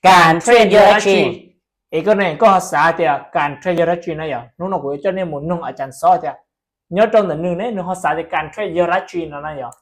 การเทรดเยอะจริงเอกเนี่ยก็ภาษาเดียการเทรดเยอะจริงนะอย่างนู้นเราคุยเจ้าเนี่ยหมุนนุ่งอาจารย์สอนเดียnhớ trong lầnนึงเนี่ยนึกภาษาในการเทรดเยอะจริงนะอย่าง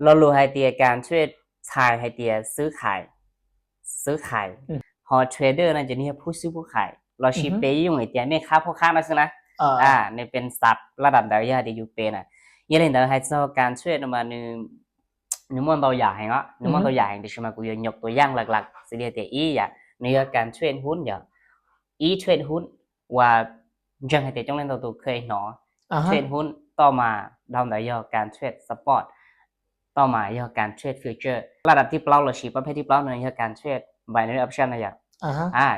เรารู้ให้เตียการเทรดขายให้เตียซื้อขายพอเทรดเดอร์นั่นจะนี่ผู้ซื้อผู้ขายเราชีเปย์อยู่ไอเตียไม่ค้าพ่อค้านะซึ่งนะเนี่ยเป็นศัพท์ระดับดาวยาดียูเปน่ะยังเห็นแต่ให้เจ้าการเทรดมานึกมันตัวอย่างเหรอนึกมันตัวอย่างที่ฉันมากูยกตัวอย่างหลักๆสิ่งที่อีอย่างในการเทรดหุ้นอย่างเทรดหุ้นว่าจังให้เตียจงเล่นตัวเคยหนอเทรดหุ้นต่อมาดาวน์ได้ยอการเทรดสปอร์ตต่อมายอการเทรดฟิวเจอร์ระดับที่เปล่าเราชี้ประเภทที่เปล่าในยอการเทรด binary option นะอย่าง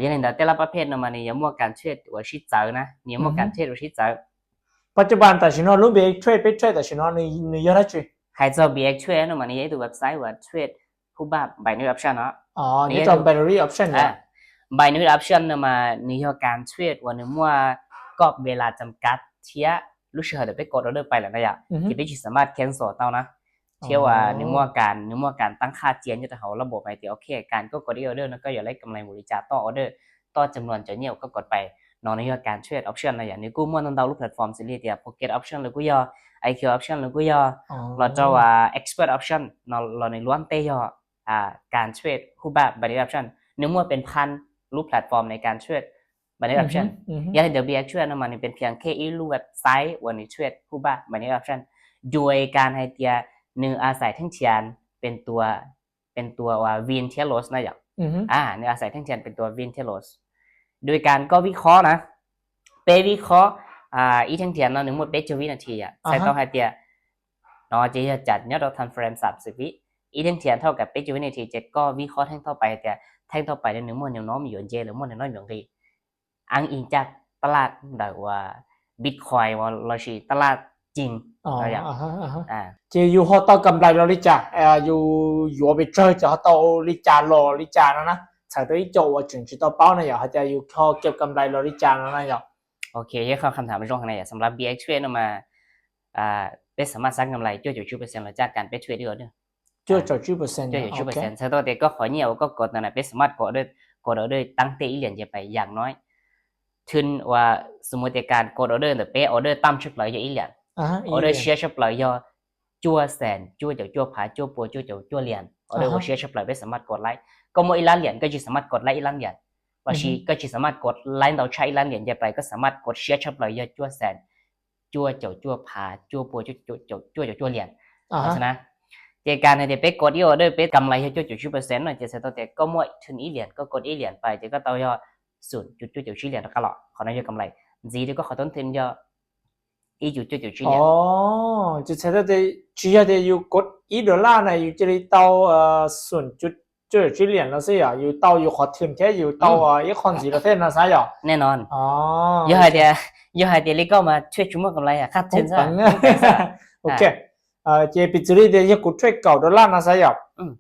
ยังเห็นแต่ละประเภทนะมันนี่ยังมั่วการเทรดว่าชิดเจอนะนี่มั่วการเทรดว่าชิดเจอปัจจุบันแต่ฉันว่ารู้เบรกเทรดไปเทรดแต่ฉันว่าในเยอะจริงให้เจ้าเบรกเทรดนะมันนี่ตัวเว็บไซต์ว่าเทรดผู้บ้า binary option เนาะนี่จอม binary option เนี่ย binary option นะมันนี่ยอการเทรดว่านึกว่ากรอบเวลาจำกัดเทียรู้สึกเดี๋ยวไปกดออเดอร์ไปแล้วนะอย่างที่ไปสามารถ cancel เต้านะเที่ยวว่านึกว่าการตั้งค่าเจียนจะเขาระบบไปเดี๋ยวโอเคการก็กดออเดอร์แล้วก็อย่าได้กำไรบริจาคต่อออเดอร์ต่อจำนวนจะเนี่ยก็กดไปนอนในการเทรดออปชั่นนะอย่างนี้กูมั่วต้องดาวน์โหลดแพลตฟอร์มซีรีส์เดียว Pocket Option หรือกูย่อ IQ Option หรือกูย่อเราจะว่า Expert Option เราในล้วนเตย่อการเทรดคู่แบบ Binary Option นึกว่าเป็นพันรูปแพลตฟอร์มในการเทรดBinary Option อย่างเดี๋ยว BX เทรดนะมันเป็นเพียงแค่รูปเว็บไซต์วันนี้เทรดคู่แบบ Binary Option โดยการให้เตียหนึ่งอาศัยทั้งเทียนเป็นตัวว่าวินเทโลสนะอย่างหนึ่งอาศัยทั้งเทียนเป็นตัววินเทโลสโดยการก็วิเคราะห์นะเปวิเคราะห์อีทั้งเทียนเราหนึ่งหมดเป๊ะวินาทีใส่ต้องให้เตียนอจะจัดเนี่ยเราทำเฟรม30 วิอีทั้งเทียนเท่ากับเป๊ะวินาทีจะก็วิเคราะห์แท่งต่อไปแต่แท่งต่อไปหนึ่งหมดอย่างน้อยมีอยู่เจหรือหมดอย่างน้อยอย่างดีอ้างอิงจากตลาดแบบว่าบิตคอยน์ว่าเราชีตลาดจริงอย่างจะอยู่เขาต้องกำไรเราลิจ่าอยู่ไปเจอจะเขาต้องลิจ่านะใช้ตัวนี้โจว่าถึงจะต้องเป้านะอย่างเขาจะอยู่เขาเก็บกำไรเราลิจ่านะอย่างโอเคยี่ข้อคำถามในช่วงข้างในสำหรับ BX เทรดมาเป็นสามารถสร้างกำไรช่วย90%เราจากการไปเทรดด้วยเนี่ยช่วย90%ใช้ตัวเด็กก็ขอเนี่ยก็กดนั่นแหละเป็นสามารถกดด้วยตั้งเตะเหรียญจะไปอย่างน้อยถึงว่าสมมติการกดออเดอร์แต่เป๊ะออเดอร์ตั้มชุดเลยอย่างอีเหรียญออเดอร์เชียร์ชุดเลยย่อจั่วแสนจั่วเดี๋ยวจั่วผาจั่วปัวจั่วเดี๋ยวจั่วเหรียญออเดอร์ว่าเชียร์ชุดเลยไม่สามารถกดไลค์ก็มวยล้านเหรียญก็จะสามารถกดไลค์ล้านเหรียญว่าชีก็จะสามารถกดไลค์เราใช้ล้านเหรียญจะไปก็สามารถกดเชียร์ชุดเลยย่อจั่วแสนจั่วเดี๋ยวจั่วผาจั่วปัวจั่วเดี๋ยวจั่วเหรียญเพราะฉะนั้นเจการในเด็กไปกดออเดอร์ไปกำไรให้จั่ว90%หน่อยจะเสร็จตัวเด็กก็มวยถึงอีเหรียญก็กดอีเหรียญไปเจก็ต่อยอด0.9เหรียญตลอดขอได้ยอดกำไรgì thì có khả năng thêm cho ý chủ cho chuyên nghiệp. Chỉ thấy là chỉ là yêu cốt $1 này yêu chỉ là tàu xuân chút chuyên nghiệp là sao yêu tàu yêu khó thêm thế yêu tàu ít con gì là thế là sao vậy? แน่นอนyêu hai thì lấy câu mà thuê chúng mà cầm lại à khác trên sao? Ok. Chỉ bị chỉ là yêu cốt thuê $9 là sao vậy?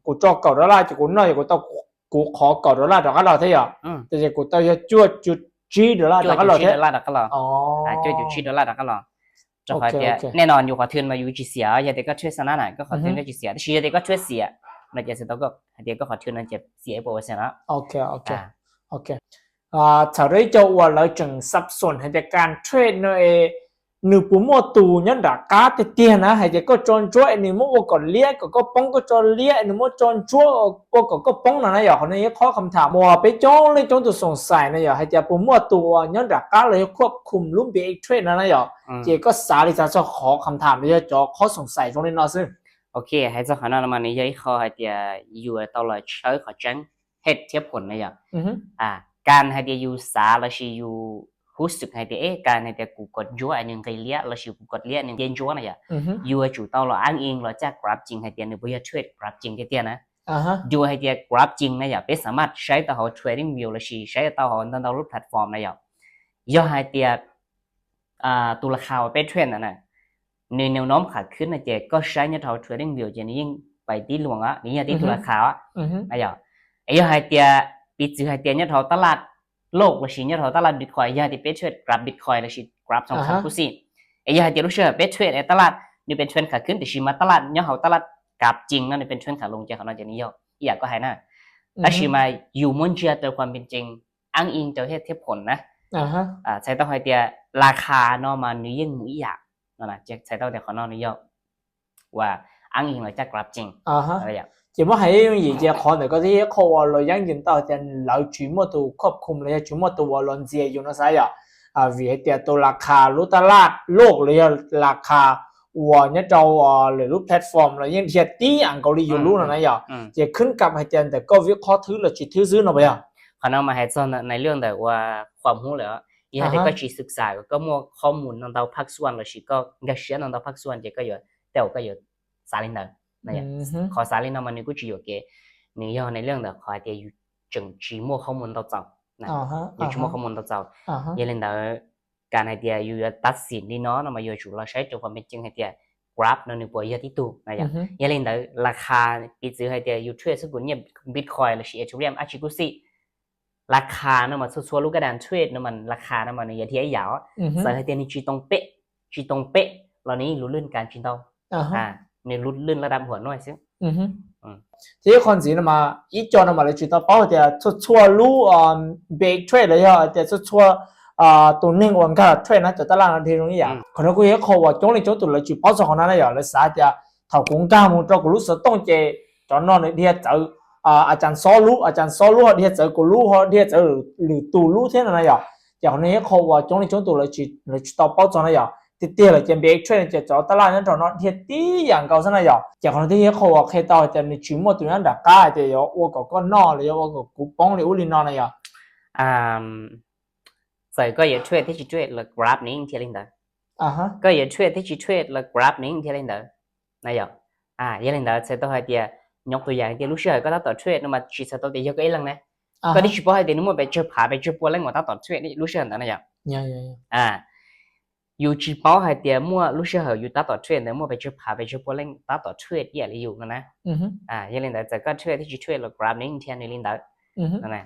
Cốt cho $9 chỉ cốt nói cốt tàu cốt khó $9 đó cái là thế à? Thì cốt tàu yêu chút $9đóก็หรอช่วยอยู่$9đóก็หรอจะขอเดียแน่นอนอยู่ขอทุนมาอยู่จีเสียอย่าเด็กก็ช่วยสนะหน่อยก็ขอทุนก็จีเสียที่เด็กก็ช่วยเสียมันจะเสร็จแล้วก็เด็กก็ขอทุนนั่นจะเสียเปอร์เซ็นต์ละโอเคถ้าได้จะว่าเราจึงสับสนให้การเทรดเนยหนึ่งปุ่มตูเนี่ยดักการ์ดเตี้ยนะให้จะก็จนช่วยหนึ่งมั่วก็เลี้ยก็ป้องก็จนเลี้ยหนึ่งมั่วจนช่วยก็ป้องนะอย่างคนนี้ข้อคำถามว่าไปจ้องเลยจ้องตัวสงสัยนะอย่างให้จะปุ่มตัวเนี่ยดักการ์ดเลยควบคุมรูปแบบเทรดนะอย่างเจ๊ก็สาริจะขอคำถามเลยจะข้อสงสัยตรงนี้นะซึ่งโอเคให้เจ้าขนาดมันนี้ยังข้อให้จะอยู่ตลอดใช้ขอจังเหตุเทียบผลนะอย่างการให้จะอยู่สาและชีอยู่รู้สึกให้เด็กการให้เด็กกูกดยัวอันหนึ่งใครเลี้ยเราชิวกูกดเลี้ยหนึ่งเย็นยัวนะอย่ายัวจู่เต้าเราอ้างอิงเราจะกราฟจริงให้เด็กหนึ่งเพื่อเทรดกราฟจริงเตี้ยนะยัวให้เด็กกราฟจริงนะอย่าเป็นสามารถใช้ตัวเขา trading view เราชีใช้ตัวเขาตั้งแต่รูปแพลตฟอร์มนะอย่าย่อให้เด็กตัวราคาเป็นเทรนด์นะในแนวโน้มขาขึ้นนะเจ๊ก็ใช้เนี่ยตัว trading view จะยิ่งไปตีหลวงอ่ะนี่ตีตัวราคาอ่ะนะอย่าย่อให้เด็กปิดจืดให้เด็กเนี่ยตัวตลาดโลกเราชี้เนี่ยเราตลาดบิตคอยน์ยาที่เป็นเทรดกราฟบิตคอยน์เราชี้กราฟ2000ยาที่รู้เชื่อเป็นเทรดในตลาดนี่เป็นเทรนด์ขาขึ้นแต่ชี้มาตลาดเนี่ยเขาตลาดกราฟจริงนั่นเป็นเทรนด์ขาลงจากเขาน่าจะนิยมอยากก็ให้น่ะ แต่ชิมาอยู่มุ่งเชื่อตัวความเป็นจริงอ้างอิงตัวเหตุผลนะใช้ต้องให้เดียราคาเนาะมันนี่ยิ่งมุ้ยอยากนั่นแหละใช้ต้องแต่ขอนอกนี่ย่อว่าอ้างอิงเราจะกลับจริงอะไรอย่างchỉ muốn hay gì giờ khó để có thể khó rồi những chuyện tạo thành lợi chuyển một tụ khớp khumเลยchuyển một tụ lần gìอยู่นะใช่vìเหตุตัวราคารู้ตลาดโลกเลยราคาว่าเนี่ยเราหรือรูปแพลตฟอร์มอะไรยังเทียตีอังเกาหลีอยู่รู้นะเนี่ยจะขึ้นกับให้เจนแต่ก็วิเคราะห์ถือเราจิตถือซื้อหน่อยอ่ะขณะมาให้ซ้อนในเรื่องแต่ว่าความรู้แล้วอีให้ก็จิตศึกษาก็มั่วข้อมูลนั่นเราพักส่วนเราชิก็กระเชียนนั่นเราพักส่วนจะก็เยอะแต่ก็เยอะสาลินเดอร์เนี่ยขอสาลินเอามันนี่ก็จะอยู่เกนี่ย่อในเรื่องแต่ขอเดียอยู่จึงจีมั่วข้อมูลเราเจ้านะอยู่จีมั่วข้อมูลเราเจ้ายันเล่นเดอร์การให้เดียอยู่ตัดสินนี่เนาะเรามาอยู่จุดเราใช้จุดความเป็นจริงให้เดียกราฟนั่นนี่ปวยที่ตู้นะอย่างยันเล่นเดอร์ราคาปีซื้อให้เดียอยู่เทรดสักคนเนี่ยบิตคอยน์หรือชีเอชเรียมอาชิกุซิราคาเนาะมันชัวร์ลูกกระดานเทรดเนาะมันราคาเนาะมันในที่ไอ้ยาวใส่ให้เดียนี่จีตรงเป๊ะเรานี้รู้เรื่องการจีตรงในรุ่นลื่นระดับหัวหน่อยซิที่คนสีนมาอีจอนมาเลยจุดต่อเป้าเดี๋ยวชัวรู้เบรกเทรดเลยอ่ะเดี๋ยวชัวตัวหนึ่งวันก็เทรดนะจะตลาดนาทีตรงนี้อย่างคนเราคุยกับเขาว่าจงเลยจงตัวเลยจุดเป้าสองคนนั้นเลยอย่างเลยสายจะถอดกงก้ามุนเราก็รู้สึกต้องเจจอนนอนเดี๋ยวเจออาจารย์ซ้อรู้เดี๋ยวเจอกูรู้เดี๋ยวเจอหรือตูรู้เท่านั้นอย่างอย่างนี้เขาว่าจงเลยจงตัวเลยจุดต่อเป้าสองนั้นอย่างที่เลยจะเบรกเทรดจะจอตลาดนั้นตอนนั้นที่ตีอย่างเก่าซะนะอย่างจากคนที่เขาว่าแค่ต่อจะในชิมว่าตัวนั้นดักก้าจะ有我ก็นอเลย我ก็กูป้องเลยอุลินอนะอย่างใส่ก็อย่าเทรดที่จะเทรดแล้วกราฟนี้ที่เล่นได้ก็อย่าเทรดที่จะเทรดแล้วกราฟนี้ที่เล่นได้นะอย่างยังเล่นได้ใช้ตัวให้เดียยกตัวอย่างเดียลูกเสือก็ต้องต่อเทรดนั่นมาชีสตัวเดียวก็อีหลังนะก็ที่ชิปให้เดียนุ่มไปเจอผาไปเจอปัวเล่นมาต่อเทรดนี่ลูกเสือนั่นนะอย่างอยู่จีบให้เดียมั่วลูกเสืออยู่ต่อเทรดแต่มั่วไปเจอผาไปเจอปัวเล่นต่อเทรดอย่างนี้อยู่นะยังเล่นได้แต่ก็เทรดที่จะเทรดแล้วกราฟนี้ที่นี่เล่นได้นั่นแหละ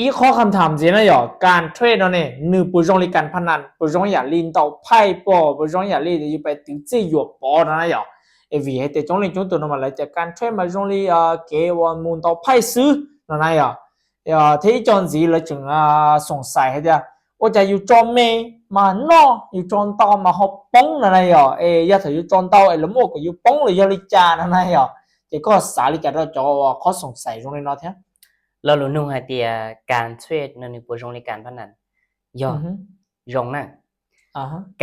อีข้อคำถามจีนะหยอการเทรดเนี่ยหนึ่งปุจงลีการพนันปุจงอย่าลินต่อไพ่ปอปุจงอย่าลีอยู่ไปถึงจีหยบปอนะหยอวีให้แต่จงลีจงตัวนั้นมาเลยจากการเทรดมาจงลีเกวันมุนต่อไพ่ซื้อนะหยอที่จงจีเลยจึงสงสัยให้เดียว่าจะอยู่จอมเมมาเนาะอยู่จอมต่อมาหอบป้องนะหยอยาถืออยู่จอมต่อแล้วมั่วก็อยู่ป้องเลยยาลิจานะหยอจะก็สาลิจาเราจะข้อสงสัยตรงนี้เนาะเถอะเรารู้นุ่งให้เดียการเทรดในปุจงลีการพนันย่อยงนั่น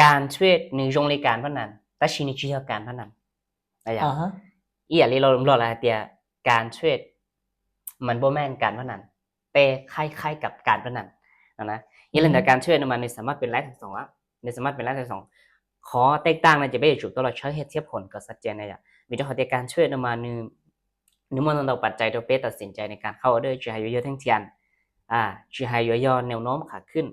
การเทรดในจงลีการพนันแต่ชินิจิเท่าการพนันอะไรอย่างอีอย่างนี้เรารู้แล้วเดียการเทรดมันบ่แม่นการพนันแต่คล้ายๆกับการพนันนะยี่เรื่องการเทรดมันในสามารถเป็นไลฟ์ทั้งสองในสามารถเป็นไลฟ์ทั้งสองขอแตกต่างในจะไม่ได้จุดตัวเราใช้เหตุเทียบผลก็ชัดเจนเลยอ่ะมีเจ้าของการเทรดมันนึกว่าเราปัจจัยตัวเป้ตัดสินใจในการเข้าออเดอร์จะให้เยอะๆทั้งเทียนจะให้เยอะๆแนวโน้มขาขึ้น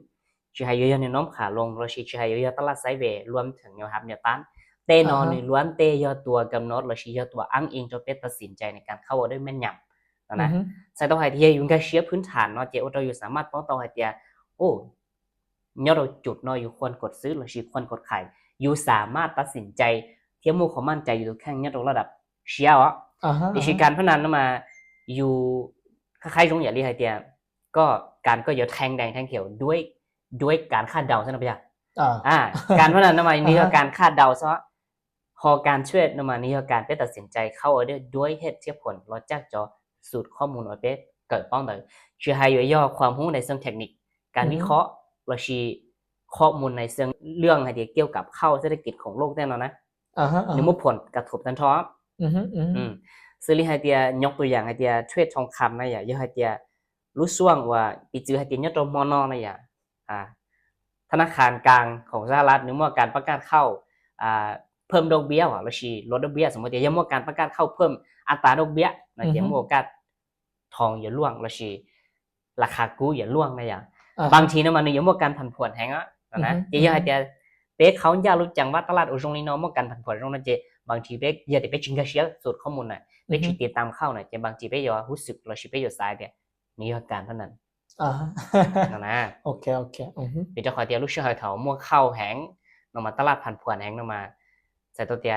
จะให้เยอะๆแนวโน้มขาลงเราจะให้เยอะๆตลาดไซด์เวย์รวมถึงแนวรับแนวต้านเตนอนในล้วนเตยอตัวกำหนดเราชี้ยอตัวอ้างอิงตัวเป้ตัดสินใจในการเข้าออเดอร์แม่นยำนะใส่ตัวให้เทียยุ่งกับเชียร์พื้นฐานเนาะเจ้าเราอยู่สามารถป้องตัวให้เทียโอ้ยอดเราจุดเนาะอยู่ควรกดซื้อหรือชี้ควรกดขายอยู่สามารถตัดสินใจเทียมูของมั่นใจอยู่แค่ยอดระดับเชียร์ดิฉันการพนันมาอยู่คล้ายๆตรงอย่างที่ไฮเตียก็การก็อย่าแทงแดงแทงเขียวด้วยการคาดเดาใช่ไหมพี่การพนันมานี่ก็การคาดเดาซะพอการช่วยมานี่ก็การไปตัดสินใจเข้าออเดอร์ด้วยเหตุเทียบผลเราแจ้งจอสูตรข้อมูลออเดอร์เกิดป้องเลยชื่อให้ย่อความรู้ในเชิงเทคนิคการวิเคราะห์เราชี้ข้อมูลในเชิงเรื่องไฮเดียเกี่ยวกับเข้าเศรษฐกิจของโลกแน่นอนนะหรือมุผลกระทบทันท้อซื้อลิไฮเดียยกตัวอย่างไฮเดียเทรดทองคำนะอย่าเยอะไฮเดียรู้ช่วงว่าปีจื้อไฮเดียยอดตัวมอนอนะอย่าธนาคารกลางของสหรัฐนึกว่าการประกาศเข้าเพิ่มดอกเบี้ยเราชี้ลดดอกเบี้ยสมมติยังว่าการประกาศเข้าเพิ่มอัตราดอกเบี้ยนะยังว่าการทองอย่าล่วงเราชี้ราคากู้อย่าล่วงนะอย่าบางทีนะมันยังว่าการผันผวนแห้งอ่ะนะเยอะไฮเดียเป๊กเขาอยากรู้จังว่าตลาดอุจงนี้น้องว่าการผันผวนตรงนั้นเจบางทีเป๊กอย่าแต่ไปจิงกระเชียสูตรข้อมูลหน่อยไปจิตตามเข้าหน่อยแต่บางทีเป๊กอย่ารู้สึกเราชิเป๊กอยู่ซ้ายเนี่ยนี่คือการพนันนะโอเคเป็นเจ้าของเดียลูกเชื่อเขามั่วเข้าแหงนมาตลาดผันผวนแหงนมาใส่ตัวเดีย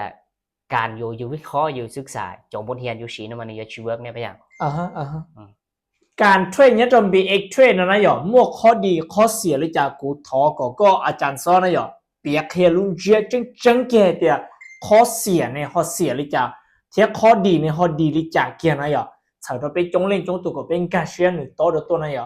การอยู่วิเคราะห์อยู่ศึกษาจงบนเทียนอยู่ชีนมาในชีวิตเนี่ยไปอย่าง การเทรดเนี่ยจน BX เทรดนะหยอมั่วข้อดีข้อเสียหรือจากกูทอก็อาจารย์ซ้อนนะหยอเปียกเฮลุงเจียจังเกเตียข้อเสียในข้อเสียหรือจากเทียข้อดีในข้อดีหรือจากเกียนะหยอถ้าเราไปจงเล่นจงตัวก็เป็นการเชียร์หรือโตเดตัวนะหยอ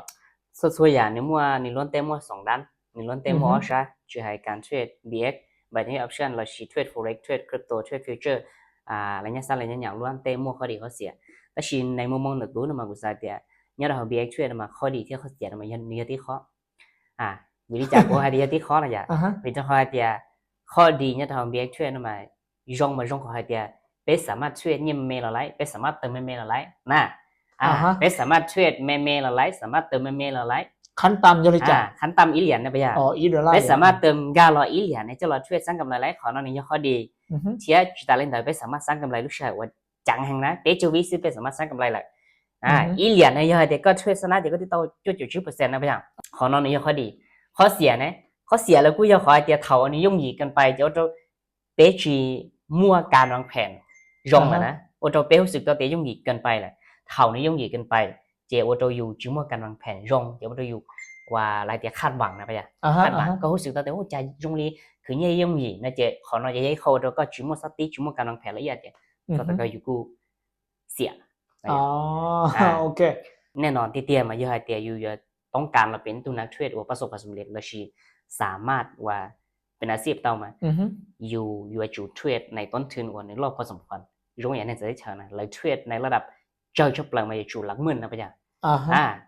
ส่วนใหญ่ในมัวในล้วนเต็มมัวสองด้านในล้วนเต็มมัวใช่จะให้การเทรด BX แบบนี้ option เราชี้เทรด forex เทรด crypto เทรด future อะไรเงี้ยสั้นอะไรเงี้ยอย่างล้วนเต็มมัวข้อดีข้อเสียแต่ชินในมุมมองหนึ่งรู้นะมากุศลเตียเนี่ยเรา BX เทรดมาข้อดีที่ข้อเสียมายันเนื้อที่ข้อวิธีจากกูให้ดีที่ข้อนะจ๊ะวิธีข้อให้เตียข้อดีเนี่ยเรา BX เทรดมาย่องข้อให้เตียเป็นสามารถเทรดเนี่ยเมลอะไรเป็นสามารถเติมเมลอะไรนะเป็นสามารถเทรดเมลอะไรสามารถเติมเมลอะไรขั้นต่ำเลยจ้ะขั้นต่ำอีเหรียญนะพี่ยาอีดอลลาร์ไม่สามารถเติมกาลออีเหรียญในเจ้าเราช่วยสร้างกำไรไรขอนอนนี้ข้อดีเทียจุดตาเล่นแต่ไม่สามารถสร้างกำไรลูกชายว่าจังแห่งนะเตจูวิซื้อเป็นสามารถสร้างกำไรเลยอีเหรียญในยอดเด็กก็ช่วยชนะเด็กก็ที่โตจุดนะพี่ยาขอนอนนี้ข้อดีข้อเสียนะข้อเสียแล้วกูอยากขอไอเดียเท่าอันนี้ยุ่งหยีกันไปเจ้าเตจีมั่วการวางแผนยงนะโอโตเป้รู้สึกตัวเตยุ่งหยีกันไปแหละเท่านี้ยุ่งหยีกันไปเจ้าโอโตอยู่จิ้มมั่วการวางแผนยงเจ้าโอโตอยู่ว่าอะไรเดียคาดหวังนะพี่คาดหวังก็รู้สึกตัวแต่ว่าใจตรงนี้คือเนี่ยยุ่งหยีนะเจ้าขอนอนยัยเขาเราก็จิ้มมั่วสติจิ้มมั่วการวางแผนละเอียดเจ้าก็อยู่กูเสียโอเคแน่นอนที่เตียมาเยอะเตียอยู่ต้องการเราเป็นตัวนักเทรดว่าประสบความสำเร็จและชีสามารถว่าเป็นอาชีพเต้ามาอยู่จุดเทรดในต้นทุนว่าในรอบพอสมควรรงอย่างนี้จะได้เชิญนะเลยเทรดในระดับเจ้าชอบเปล่ามาอยู่จุดหลักหมื่นนะพี่จ๋า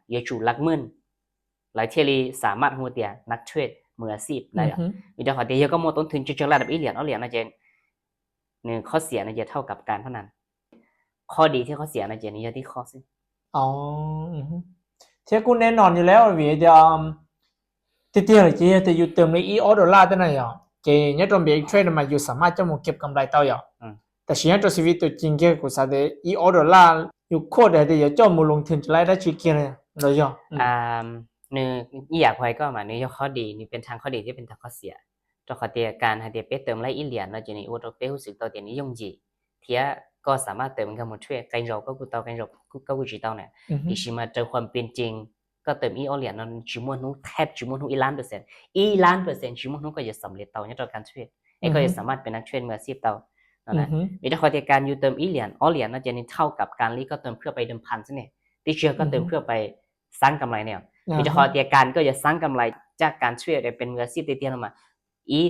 อยู่จุดหลักหมื่นหลายเทลีสามารถหัวเตียนักเทรดมืออาชีพได้มีแต่ขอเตียก็โมต้นทุนจุดระดับอีเหรียญเอาเหรียญนะเจนหนึ่งข้อเสียนะเจเท่ากับการพนันข้อดีที่ข้อเสียนะเจนี่จะที่ข้อสิเทียกูแน่นอนอยู่แล้ววีเดียที่เตียเลยเจแต่อยู่เติมในดอลลาร์ได้ไหนอ่ะเจเนี่ยตรงเบรกเทรดมาอยู่สามารถจะมาเก็บกำไรเต้าอย่างแต่เสียตัวชีวิตตัวจริงเกี่ยวกับสาเดดอลลาร์อยู่โคตรเดียวเจ้ามูลงทุนจะไล่ได้ชีเกียร์เลยจ้ะนี่อยากไว้ก็มานี่ข้อดีนี่เป็นทางข้อดีที่เป็นทางข้อเสียตัวข้อเตียการให้เตียเป๊ะเติมไรอีเหรียญเราจะนี่โอ้ตัวเป๊ะรู้สึกตัวเตียนี้ยงจีเทียก็สามารถเติมกันหมดช่วยกันเราก็กูเตากันเราก็กูจีเตาเนี่ยดิฉันมาเจอความเป็นจริงก็เติมเหรียญนั้นจิมวนู้แทบจิมวนู้1,000,000%จิมวนู้ก็จะสำเร็จเตาเนี่ยต่อการช่วยก็จะสามารถเป็นนักช่วยมืออาชีพเตานะมีแต่ข้อเตียการอยู่เติมเหรียญนั่นจะนี่เท่ากับการลีก็เติมเพื่อไปเดิมพันซะเนี่ยดิเชื่อก็เติมเพื่อไปสร้างกำไรเนี่ยมีแต่ข้อเตียการก็จะสร้างกำไรจากการช่วยได้เป็นมืออาชีพเตียนมา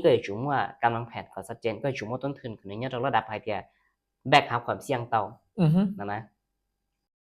ก็จะจุ่มว่ากำลังแผนขอชัดเจนก็จุ่มว่าต้นทุนคือเนี่ยระดับไฮเตียแบกหาความเสี่ยงเตานะ